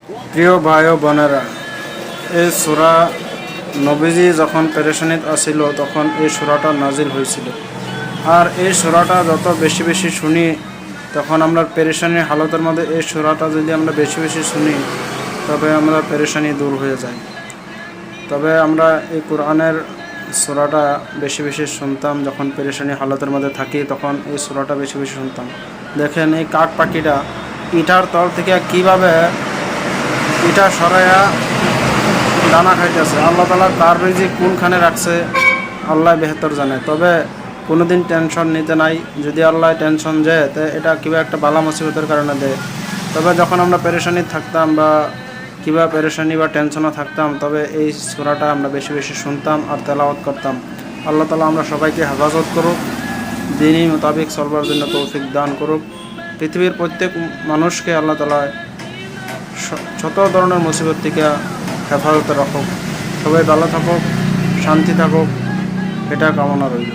প্রিয় ভাই ও বোনেরা, এই সূরা নবীজি যখন পেরেশানিত আসিল তখন এই সূরাটা নাজিল হয়েছিল। আর এই সূরাটা যত বেশি বেশি শুনি তখন আমরা পেরেশানির হালতের মধ্যে এই সূরাটা যদি আমরা বেশি বেশি শুনি তবে আমরা পেরেশানি দূর হয়ে যায়। তবে আমরা এই কোরআনের সূরাটা বেশি বেশি শুনতাম যখন পেরেশানি হালতের মধ্যে থাকি, তখন এই সূরাটা বেশি বেশি শুনতাম। দেখেন এই কাক পাখিটা ইটার তল থেকে কিভাবে ইটা সরাইয়া দানা খাইতেছে। আল্লাহ তাআলা তার রিজিক কোনখানে রাখছে আল্লাহ বেহতর জানে। তবে কোনোদিন টেনশন নিতে নাই। যদি আল্লাহ টেনশন যায় তো এটা কিবা একটা বালা মুসিবতের কারণে দেয়। তবে যখন আমরা পেরেশানি থাকতাম বা কিবা পেরেশানি বা টেনশনে থাকতাম, তবে এই সূরাটা আমরা বেশি বেশি শুনতাম আর তেলাওয়াত করতাম। আল্লাহ তাআলা আমরা সবাইকে হেফাজত করুক, দিনই মোতাবিক চলবার জন্য তৌফিক দান করুক। পৃথিবীর প্রত্যেক মানুষকে আল্লাহ তাআলা যত ধরনের মুসিবত থেকে হেফাজতে রাখুক। সবাই ভালো থাকুক, শান্তি থাকুক, এটা কামনা রইল।